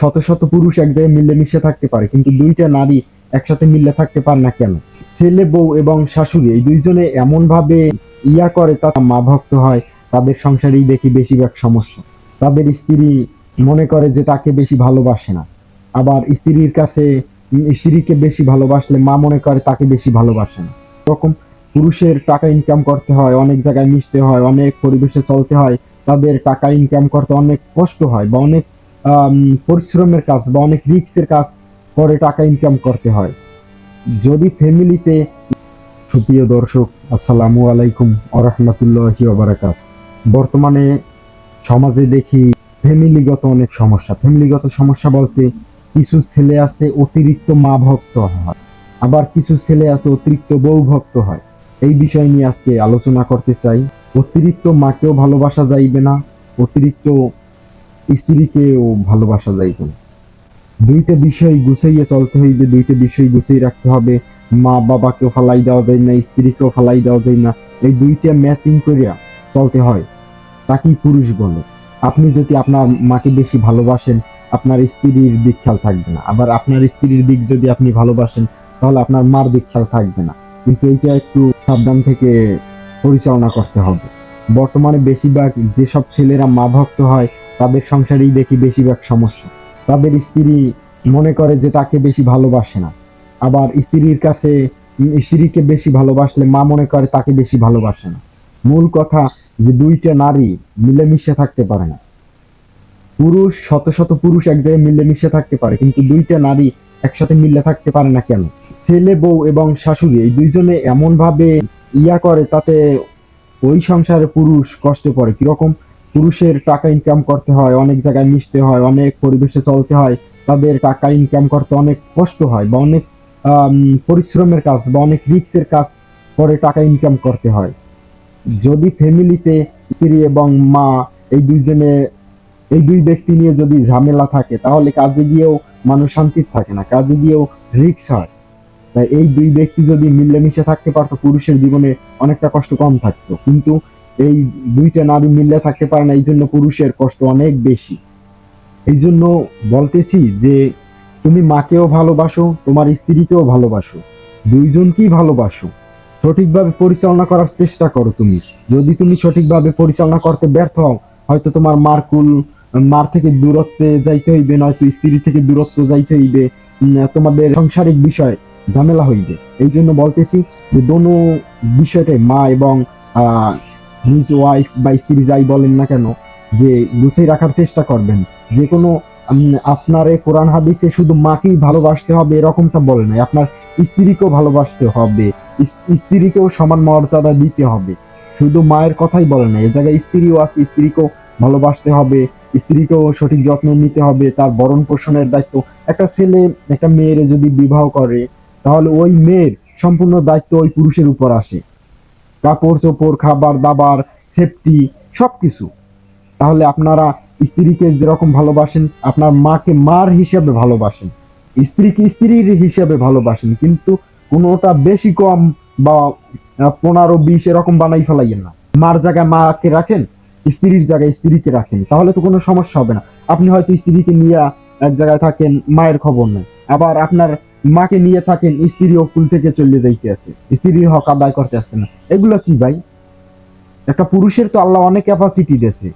শত শত পুরুষ এক জায়গায় মিলেমিশে থাকতে পারে, কিন্তু দুইটা নারী একসাথে মিলে থাকতে পারে না কেন? ছেলে বউ এবং শাশুড়ি এই দুইজনে এমন ভাবে করে তা মা ভক্ত হয়, তাদের সংসারেই দেখি বেশিরভাগ সমস্যা। তাদের স্ত্রী মনে করে যে তাকে বেশি ভালোবাসে না, আবার স্ত্রীর কাছে স্ত্রীকে বেশি ভালোবাসলে মা মনে করে তাকে বেশি ভালোবাসে না। এরকম পুরুষের টাকা ইনকাম করতে হয়, অনেক জায়গায় মিশতে হয়, অনেক পরিবেশে চলতে হয়, তাদের টাকা ইনকাম করতে অনেক কষ্ট হয় বা অনেক পরিশ্রমের কাজ বা অনেক রিস্কের কাজ করে টাকা ইনকাম করতে হয়। যদি ফ্যামিলিতে, সুপ্রিয় দর্শক আসসালামু আলাইকুম আরহামাতুল্লাহি ওয়া বারাকাতুহু, বর্তমানে সমাজে দেখি ফ্যামিলিগত অনেক সমস্যা। ফ্যামিলিগত সমস্যা বলতে কিছু ছেলে আছে অতিরিক্ত মা ভক্ত হয়, আবার কিছু ছেলে আছে অতিরিক্ত বউ ভক্ত হয়। এই বিষয় নিয়ে আজকে আলোচনা করতে চাই। অতিরিক্ত মাকেও ভালোবাসা যাইবে না, অতিরিক্ত স্ত্রীকেও ভালোবাসা যাইবে না। দুইটা বিষয় গুছাইয়ে চলতে হইবে, দুইটা বিষয় গুছিয়ে রাখতে হবে। মা বাবাকেও ফালাই দেওয়া যায় না, স্ত্রীকেও ফালাই দেওয়া যায় না। এই দুইটা ম্যাচিং করিয়া চলতে হয়, তাকেই পুরুষ বলে। আপনি যদি আপনার মাকে বেশি ভালোবাসেন, আপনার স্ত্রীর দিক খেয়াল থাকবে না। আবার আপনার স্ত্রীর দিক যদি আপনি ভালোবাসেন, তাহলে আপনার মার দিক খেয়াল থাকবে না। কিন্তু এইটা একটু সাবধান থেকে পরিচালনা করতে হবে। বর্তমানে বেশিরভাগ যেসব ছেলেরা মা ভক্ত হয়, তাদের সংসারেই দেখি বেশিরভাগ সমস্যা। তাদের স্ত্রী মনে করে যে তাকে বেশি ভালোবাসে না, আবার স্ত্রীর কাছে স্ত্রীকে বেশি ভালোবাসলে মা মনে করে তাকে বেশি ভালোবাসে না। মূল কথা যে দুইটা নারী মিলেমিশে থাকতে পারে না। পুরুষ শত শত পুরুষ এক জায়গায় মিলেমিশে থাকতে পারে, কিন্তু দুইটা নারী একসাথে মিলে থাকতে পারে না কেন? ছেলে বউ এবং শাশুড়ি এই দুইজনে এমন ভাবে করে তাতে ওই সংসারে পুরুষ কষ্টে পড়ে। কিরকম? পুরুষের টাকা ইনকাম করতে হয়, অনেক জায়গায় মিশতে হয়, অনেক পরিবেশে চলতে হয়, তাদের টাকা ইনকাম করতে অনেক কষ্ট হয় বা অনেক পরিশ্রমের কাজ বা অনেক রিস্কের কাজ করে টাকা ইনকাম করতে হয়। যদি ফ্যামিলিতে স্ত্রী এবং মা এই দুইজনে এই দুই ব্যক্তি নিয়ে যদি ঝামেলা থাকে, তাহলে কাজে গিয়েও মানুষ শান্তি থাকে না, কাজে গিয়েও রিস্ক হয়। তাই এই দুই ব্যক্তি যদি মিলেমিশে থাকতে পারতো, পুরুষের জীবনে অনেকটা কষ্ট কম থাকতো। কিন্তু এই দুইটা নারী মিলে থাকতে পারে না, এই জন্য পুরুষের কষ্ট অনেক বেশি। এই জন্য বলতেছি যে তুমি মাকেও ভালোবাসো, তোমার স্ত্রীকেও ভালোবাসো, দুইজনকেই ভালোবাসো। সঠিকভাবে পরিচালনা করার চেষ্টা করো তুমি। যদি তুমি সঠিকভাবে পরিচালনা করতে ব্যর্থ হও, হয়তো তোমার মার থেকে দূরত্বে যাইতে হইবে, নয়তো স্ত্রী থেকে দূরত্ব যাইতে হইবে, তোমাদের সাংসারিক বিষয় ঝামেলা হইবে। এই জন্য বলতেছি যে দোনো বিষয়টাই মা এবং নিজ ওয়াইফ বা স্ত্রী যাই বলেন না কেন, যে গুছিয়ে রাখার চেষ্টা করবেন। যে কোনো আপনার এই কোরআন হাদিসে শুধু মাকেই ভালোবাসতে হবে এরকমটা বলে নাই, আপনার স্ত্রীকেও ভালোবাসতে হবে, স্ত্রীকেও সমান মর্যাদা দিতে হবে। শুধু মায়ের কথাই বলে না, এ জায়গায় স্ত্রীও আছে, স্ত্রীকেও ভালোবাসতে হবে, স্ত্রীকেও সঠিক যত্ন নিতে হবে, তার ভরণ পোষণের দায়িত্ব। একটা ছেলে একটা মেয়ের যদি বিবাহ করে, তাহলে ওই মেয়ের সম্পূর্ণ দায়িত্ব ওই পুরুষের উপর আসে। কাপড় চোপড়, খাবার দাবার, সেফটি, সবকিছু। তাহলে আপনারা স্ত্রীকে যেরকম ভালোবাসেন, আপনার মাকে মার হিসেবে ভালোবাসেন, স্ত্রীকে স্ত্রীর হিসেবে ভালোবাসেন, কিন্তু কোনোটা বেশি কম বা 15-20 এরকম বানাই ফেলাইয়েন না। মার জায়গায় মাকে রাখেন, স্ত্রীর জায়গায় স্ত্রীকে রাখেন, তাহলে তো কোনো সমস্যা হবে না। আপনি হয়তো স্ত্রীকে নিয়ে এক জায়গায় থাকেন, মায়ের খবর নেই, আবার আপনার মাকে নিয়ে থাকেন, স্ত্রী অকুল থেকে চলে যাইতে আছে, স্ত্রীর হক আদায় করতে আসছে না। এগুলো কি ভাই? একটা পুরুষের তো আল্লাহ অনেক ক্যাপাসিটি দিয়েছে,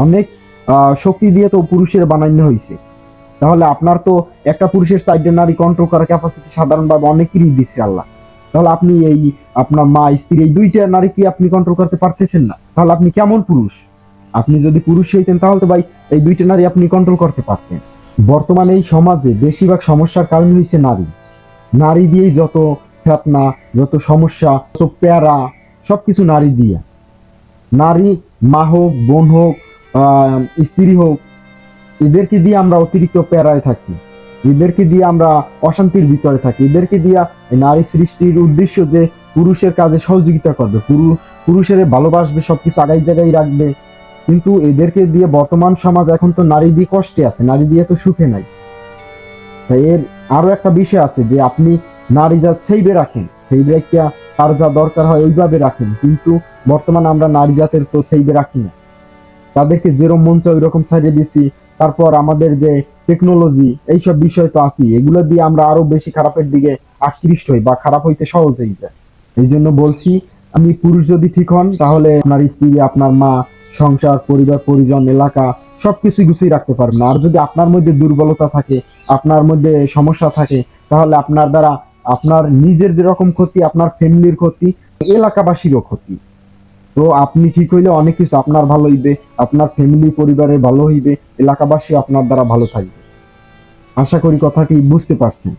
অনেক শক্তি দিয়ে তো পুরুষের বানানো হয়েছে। তাহলে আপনার তো একটা পুরুষের সাইডে নারী কন্ট্রোল করার ক্যাপাসিটি সাধারণভাবে অনেকেরই দিচ্ছে আল্লাহ। তাহলে আপনি এই আপনার মা স্ত্রী এই দুইটা নারীকে আপনি কন্ট্রোল করতে পারতেছেন না, তাহলে আপনি কেমন পুরুষ? আপনি যদি পুরুষ হইতেন, তাহলে তো ভাই এই দুইটা নারী আপনি কন্ট্রোল করতে পারতেন। বর্তমানে এই সমাজে বেশিরভাগ সমস্যার কারণ হচ্ছে নারী। নারী দিয়েই যত ফেতনা, যত সমস্যা, যত প্যারা, সবকিছু নারী দিয়ে। নারী মা হোক, বোন হোক, স্ত্রী হোক, এদেরকে দিয়ে আমরা অতিরিক্ত প্যারায় থাকি, এদেরকে দিয়ে আমরা অশান্তির ভিতরে থাকি, এদেরকে দিয়ে নারী সৃষ্টির উদ্দেশ্য যে পুরুষের কাজে সহযোগিতা করবে, পুরুষের ভালোবাসবে, সবকিছু আগাই জায়গায় রাখবে। কিন্তু এদেরকে দিয়ে বর্তমান সমাজ এখন তো নারী দিয়ে কষ্টে আছে, নারী দিয়ে তো সুখে নাই। তাই এর আরো একটা বিষয় আছে যে আপনি নারী যা সেইবে রাখেন, সেইবে একটা তার যা দরকার হয় ওইভাবে রাখেন, কিন্তু বর্তমানে আমরা নারী জাতের তো সেইবে রাখি না, তাদেরকে যেরকম মন চায় ওই রকম ছাড়িয়ে দিচ্ছি। তারপর আমাদের যে টেকনোলজি, এইসব বিষয় তো আছে, এগুলো দিয়ে আমরা আরো বেশি খারাপের দিকে আকৃষ্ট হই বা খারাপ হইতে সহজ হয়ে যায়। এই জন্য বলছি, আপনি পুরুষ যদি ঠিক হন তাহলে আপনার স্ত্রী, আপনার মা, সংসার, পরিবার, পরিজন, এলাকা সবকিছু গুছিয়ে রাখতে পারবেন। আর যদি আপনার মধ্যে দুর্বলতা থাকে, আপনার মধ্যে সমস্যা থাকে, তাহলে আপনার দ্বারা আপনার নিজের যেরকম ক্ষতি, আপনার ফ্যামিলির ক্ষতি, এলাকাবাসীরও ক্ষতি। তো আপনি ঠিক হইলে অনেক কিছু আপনার ভালো হইবে, আপনার ফ্যামিলি পরিবারের ভালো হইবে, এলাকাবাসী আপনার দ্বারা ভালো থাকবে। আশা করি কথাটি বুঝতে পারছেন।